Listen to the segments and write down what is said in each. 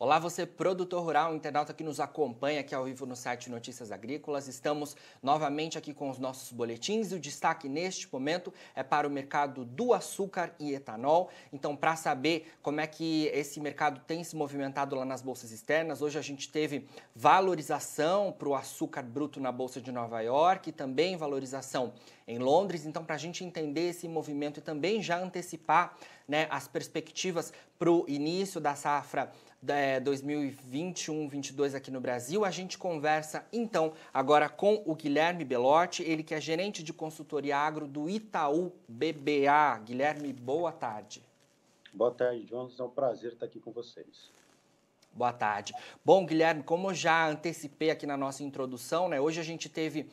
Olá, você produtor rural, internauta que nos acompanha aqui ao vivo no site Notícias Agrícolas. Estamos novamente aqui com os nossos boletins e o destaque neste momento é para o mercado do açúcar e etanol. Então, para saber como é que esse mercado tem se movimentado lá nas bolsas externas, hoje a gente teve valorização para o açúcar bruto na Bolsa de Nova York e também valorização em Londres. Então, para a gente entender esse movimento e também já antecipar, né, as perspectivas para o início da safra 2021-22 aqui no Brasil, a gente conversa então agora com o Guilherme Belotti, ele que é gerente de consultoria agro do Itaú BBA. Guilherme, boa tarde. Boa tarde, Jonas. É um prazer estar aqui com vocês. Boa tarde. Bom, Guilherme, como eu já antecipei aqui na nossa introdução, né, hoje a gente teve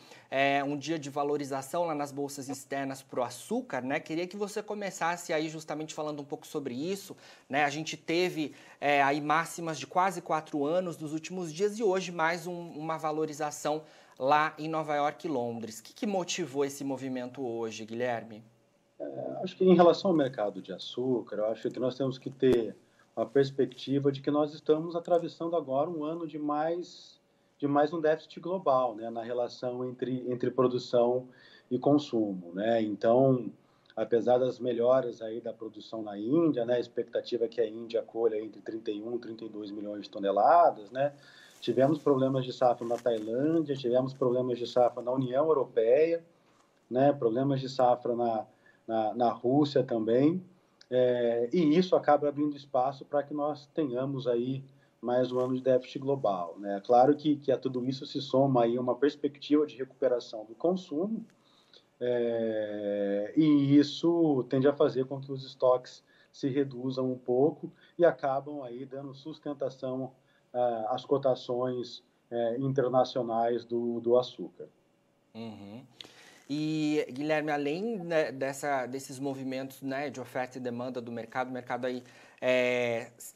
um dia de valorização lá nas bolsas externas para o açúcar, né? Queria que você começasse aí justamente falando um pouco sobre isso, né? A gente teve aí máximas de quase 4 anos nos últimos dias e hoje mais uma valorização lá em Nova York e Londres. O que motivou esse movimento hoje, Guilherme? Acho que em relação ao mercado de açúcar, eu acho que nós temos que ter a perspectiva de que nós estamos atravessando agora um ano de mais um déficit global, né, na relação entre produção e consumo, né? Então, apesar das melhoras aí da produção na Índia, né, a expectativa é que a Índia colha entre 31 e 32 milhões de toneladas, né? Tivemos problemas de safra na Tailândia, tivemos problemas de safra na União Europeia, né, problemas de safra na Rússia também, e isso acaba abrindo espaço para que nós tenhamos aí mais um ano de déficit global, né? Claro que a tudo isso se soma aí uma perspectiva de recuperação do consumo, e isso tende a fazer com que os estoques se reduzam um pouco e acabam aí dando sustentação às cotações internacionais do açúcar. Uhum. E, Guilherme, além, né, desses movimentos, né, de oferta e demanda do mercado, o mercado aí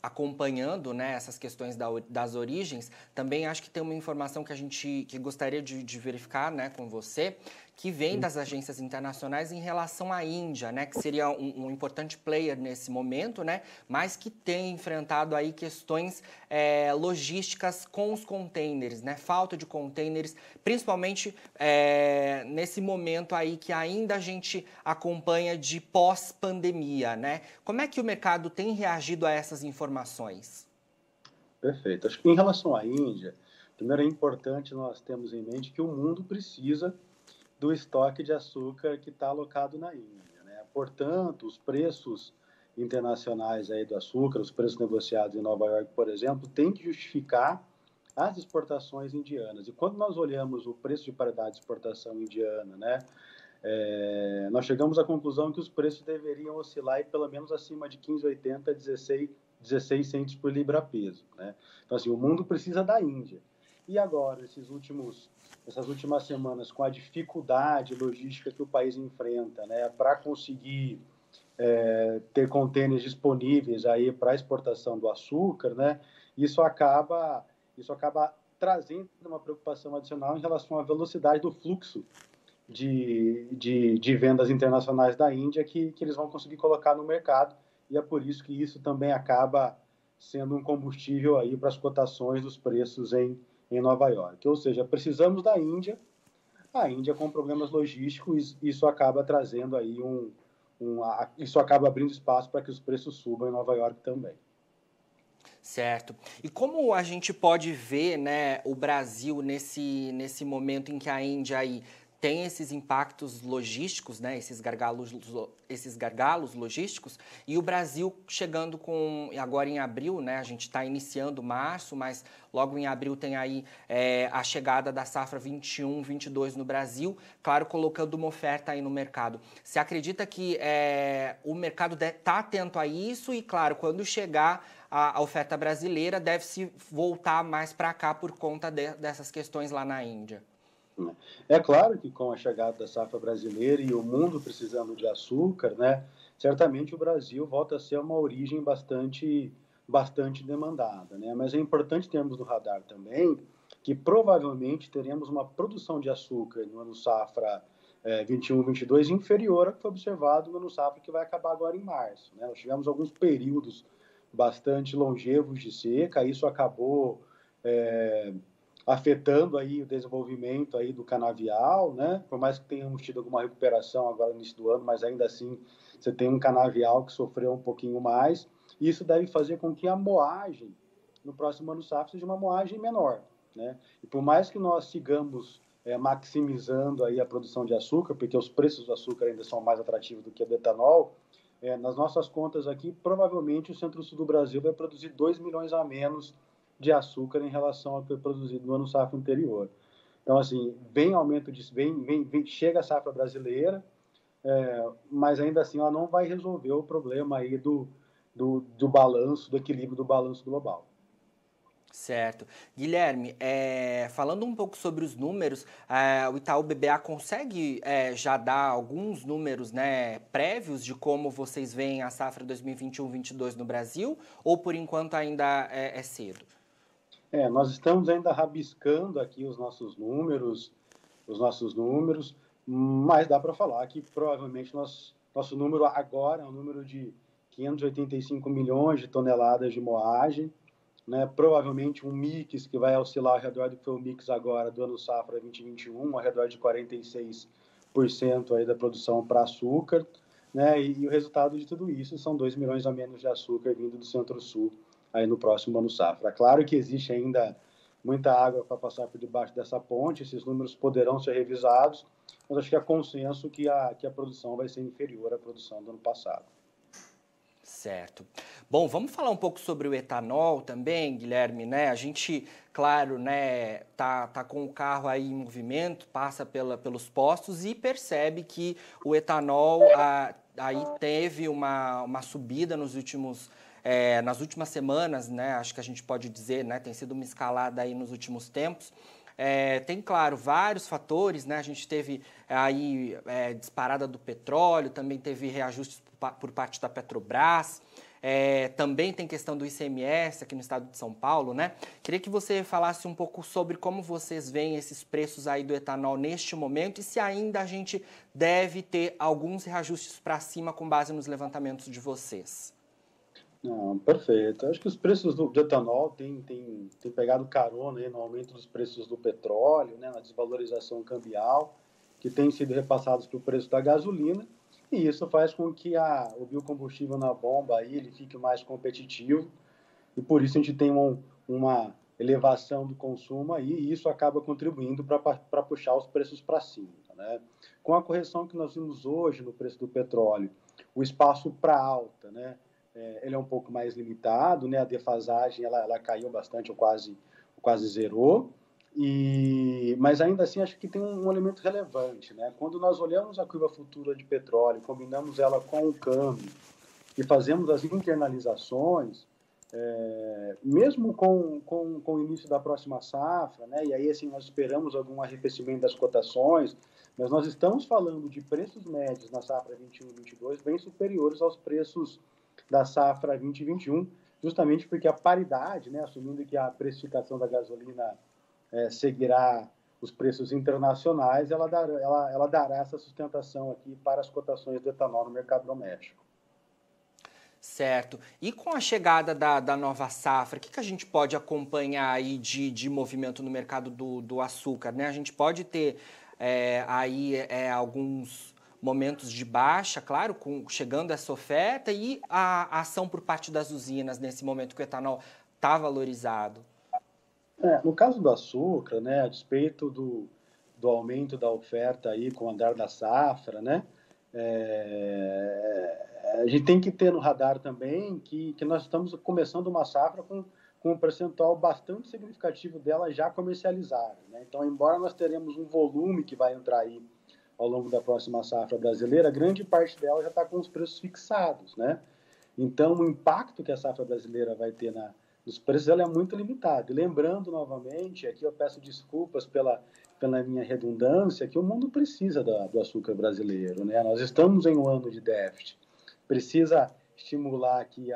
acompanhando, né, essas questões das origens, também acho que tem uma informação que gostaria de verificar, né, com você, que vem das agências internacionais em relação à Índia, né, que seria um importante player nesse momento, né, mas que tem enfrentado aí questões logísticas com os containers, né, falta de containers, principalmente nesse momento aí que ainda a gente acompanha de pós-pandemia, né? Como é que o mercado tem reagido a essas informações? Perfeito. Acho que em relação à Índia, primeiro é importante nós termos em mente que o mundo precisa do estoque de açúcar que está alocado na Índia, né? Portanto, os preços internacionais aí do açúcar, os preços negociados em Nova York, por exemplo, têm que justificar as exportações indianas. E quando nós olhamos o preço de paridade de exportação indiana, né, nós chegamos à conclusão que os preços deveriam oscilar aí pelo menos acima de 15,80 a 16 centos por libra-peso, né? Então, assim, o mundo precisa da Índia. E agora, essas últimas semanas, com a dificuldade logística que o país enfrenta, né, para conseguir ter contêineres disponíveis aí para exportação do açúcar, né, isso acaba trazendo uma preocupação adicional em relação à velocidade do fluxo de vendas internacionais da Índia que eles vão conseguir colocar no mercado, e é por isso que isso também acaba sendo um combustível aí para as cotações dos preços em Nova York. Ou seja, precisamos da Índia, a Índia com problemas logísticos, isso acaba trazendo aí isso acaba abrindo espaço para que os preços subam em Nova York também. Certo. E como a gente pode ver, né, o Brasil nesse momento em que a Índia aí tem esses impactos logísticos, né, esses gargalos logísticos, e o Brasil chegando com, agora em abril, né, a gente está iniciando março, mas logo em abril tem aí a chegada da safra 21-22 no Brasil, claro, colocando uma oferta aí no mercado. Você acredita que o mercado está atento a isso e, claro, quando chegar a oferta brasileira deve se voltar mais para cá por conta dessas questões lá na Índia? É claro que com a chegada da safra brasileira e o mundo precisando de açúcar, né, certamente o Brasil volta a ser uma origem bastante demandada, né? Mas é importante termos no radar também que provavelmente teremos uma produção de açúcar no ano safra 21-22 inferior ao que foi observado no ano safra que vai acabar agora em março, né? Nós tivemos alguns períodos bastante longevos de seca. Isso acabou afetando aí o desenvolvimento aí do canavial, né? Por mais que tenhamos tido alguma recuperação agora no início do ano, mas ainda assim você tem um canavial que sofreu um pouquinho mais. Isso deve fazer com que a moagem no próximo ano safra seja uma moagem menor, né? E por mais que nós sigamos maximizando aí a produção de açúcar, porque os preços do açúcar ainda são mais atrativos do que o do etanol, nas nossas contas aqui, provavelmente o Centro-Sul do Brasil vai produzir 2 milhões a menos de açúcar em relação ao que foi produzido no ano safra anterior. Então, assim, vem aumento de... chega a safra brasileira, mas ainda assim ela não vai resolver o problema aí do balanço, do equilíbrio do balanço global. Certo. Guilherme, falando um pouco sobre os números, o Itaú BBA consegue já dar alguns números, né, prévios de como vocês veem a safra 2021-22 no Brasil, ou por enquanto ainda é cedo? Nós estamos ainda rabiscando aqui os nossos números, mas dá para falar que provavelmente nosso número agora é um número de 585 milhões de toneladas de moagem, né? Provavelmente um mix que vai oscilar ao redor do que foi o mix agora do ano safra 2021, ao redor de 46% aí da produção para açúcar, né? E o resultado de tudo isso são 2 milhões a menos de açúcar vindo do Centro-Sul aí no próximo ano safra. Claro que existe ainda muita água para passar por debaixo dessa ponte, esses números poderão ser revisados, mas acho que é consenso que a produção vai ser inferior à produção do ano passado. Certo. Bom, vamos falar um pouco sobre o etanol também, Guilherme, né? A gente, claro, né, tá com o carro aí em movimento, passa pelos postos e percebe que o etanol aí teve uma subida nas últimas semanas, né? Acho que a gente pode dizer, né? Tem sido uma escalada aí nos últimos tempos. Tem, claro, vários fatores, né? A gente teve aí disparada do petróleo, também teve reajustes por parte da Petrobras, também tem questão do ICMS aqui no estado de São Paulo, né? Queria que você falasse um pouco sobre como vocês veem esses preços aí do etanol neste momento e se ainda a gente deve ter alguns reajustes para cima com base nos levantamentos de vocês. Não, perfeito. Acho que os preços do etanol têm pegado carona aí no aumento dos preços do petróleo, né, na desvalorização cambial, que tem sido repassados para o preço da gasolina, e isso faz com que o biocombustível na bomba aí, ele fique mais competitivo, e por isso a gente tem uma elevação do consumo aí, e isso acaba contribuindo para puxar os preços para cima, né? Com a correção que nós vimos hoje no preço do petróleo, o espaço para alta, né? Ele é um pouco mais limitado, né? A defasagem ela caiu bastante, ou quase zerou, mas ainda assim acho que tem um elemento relevante, né? Quando nós olhamos a curva futura de petróleo, combinamos ela com o câmbio e fazemos as internalizações, mesmo com o início da próxima safra, né? E aí assim nós esperamos algum arrefecimento das cotações, mas nós estamos falando de preços médios na safra 21/22 bem superiores aos preços da safra 20/21, justamente porque a paridade, né, assumindo que a precificação da gasolina seguirá os preços internacionais, ela dará essa sustentação aqui para as cotações do etanol no mercado doméstico. Certo. E com a chegada da nova safra, o que a gente pode acompanhar aí de movimento no mercado do açúcar, né? A gente pode ter aí alguns momentos de baixa, claro, chegando essa oferta e a ação por parte das usinas nesse momento que o etanol está valorizado. No caso do açúcar, né, a despeito do aumento da oferta aí com o andar da safra, né, a gente tem que ter no radar também que nós estamos começando uma safra com um percentual bastante significativo dela já comercializada, né? Então, embora nós teremos um volume que vai entrar aí ao longo da próxima safra brasileira, grande parte dela já está com os preços fixados, né? Então, o impacto que a safra brasileira vai ter nos preços ela é muito limitado. E lembrando novamente, aqui eu peço desculpas pela minha redundância, que o mundo precisa do açúcar brasileiro, né? Nós estamos em um ano de déficit, precisa estimular aqui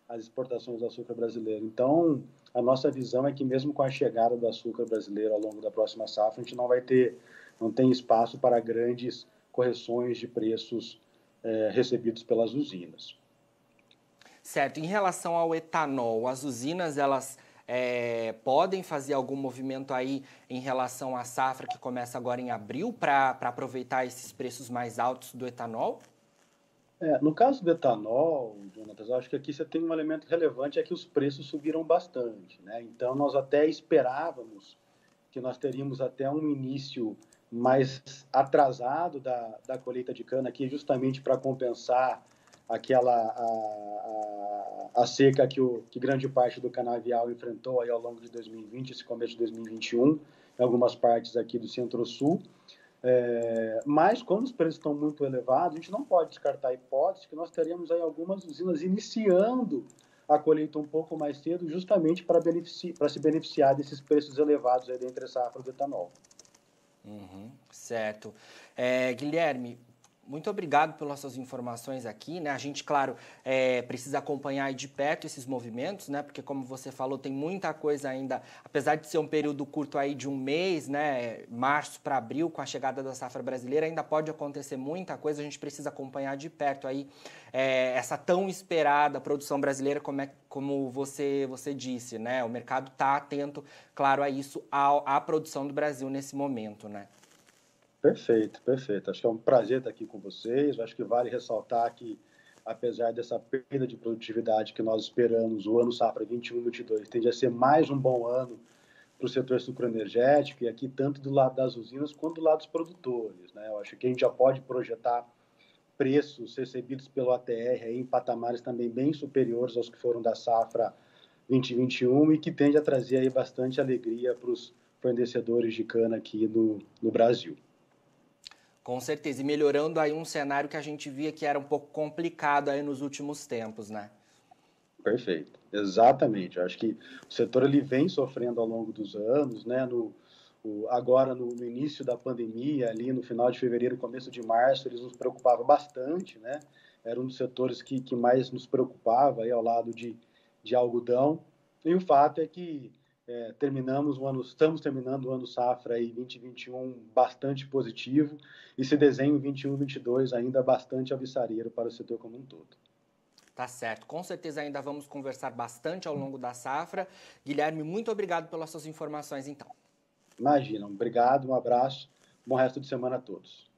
as exportações do açúcar brasileiro. Então, a nossa visão é que mesmo com a chegada do açúcar brasileiro ao longo da próxima safra, a gente não tem espaço para grandes correções de preços recebidos pelas usinas. Certo. Em relação ao etanol, as usinas, elas podem fazer algum movimento aí em relação à safra que começa agora em abril para aproveitar esses preços mais altos do etanol? No caso do etanol, Jonatas, eu acho que aqui você tem um elemento relevante, é que os preços subiram bastante, né? Então, nós até esperávamos que nós teríamos até um início mais atrasado da colheita de cana aqui, justamente para compensar a seca que grande parte do canavial enfrentou aí ao longo de 2020, esse começo de 2021, em algumas partes aqui do Centro-Sul. Mas, como os preços estão muito elevados, a gente não pode descartar a hipótese que nós teremos aí algumas usinas iniciando a colheita um pouco mais cedo, justamente para se beneficiar desses preços elevados aí da entre-safra do etanol. Certo. Guilherme, muito obrigado pelas suas informações aqui, né? A gente, claro, precisa acompanhar de perto esses movimentos, né? Porque, como você falou, tem muita coisa ainda, apesar de ser um período curto aí de um mês, né? Março para abril, com a chegada da safra brasileira, ainda pode acontecer muita coisa, a gente precisa acompanhar de perto aí essa tão esperada produção brasileira, como você disse, né? O mercado está atento, claro, a isso, à produção do Brasil nesse momento, né? Perfeito, perfeito. Acho que é um prazer estar aqui com vocês. Acho que vale ressaltar que, apesar dessa perda de produtividade que nós esperamos, o ano safra 21/22 tende a ser mais um bom ano para o setor sucroenergético, e aqui tanto do lado das usinas quanto do lado dos produtores, né? Eu acho que a gente já pode projetar preços recebidos pelo ATR aí em patamares também bem superiores aos que foram da safra 2021 e que tende a trazer aí bastante alegria para os fornecedores de cana aqui no Brasil. Com certeza, e melhorando aí um cenário que a gente via que era um pouco complicado aí nos últimos tempos, né? Perfeito, exatamente. Eu acho que o setor ele vem sofrendo ao longo dos anos, né? Agora, no início da pandemia, ali no final de fevereiro, começo de março, eles nos preocupavam bastante, né? Era um dos setores que mais nos preocupava aí ao lado de algodão. E o fato é que estamos terminando o ano safra aí 2021 bastante positivo, e esse desenho 21/22 ainda bastante alvissareiro para o setor como um todo. Tá certo. Com certeza ainda vamos conversar bastante ao longo da safra. Guilherme, muito obrigado pelas suas informações, então. Imagina, obrigado, um abraço, bom resto de semana a todos.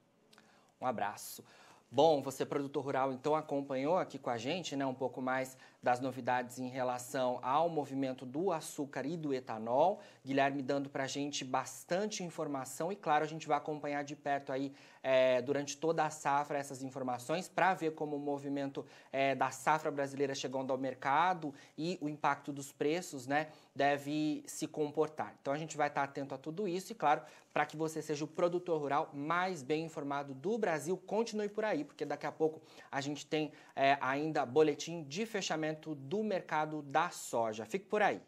Um abraço. Bom, você, produtor rural, então acompanhou aqui com a gente, né, um pouco mais das novidades em relação ao movimento do açúcar e do etanol. Guilherme dando para a gente bastante informação e, claro, a gente vai acompanhar de perto aí durante toda a safra essas informações para ver como o movimento da safra brasileira chegando ao mercado e o impacto dos preços, né, deve se comportar. Então, a gente vai estar atento a tudo isso e, claro, para que você seja o produtor rural mais bem informado do Brasil, continue por aí, porque daqui a pouco a gente tem ainda boletim de fechamento do mercado da soja. Fique por aí.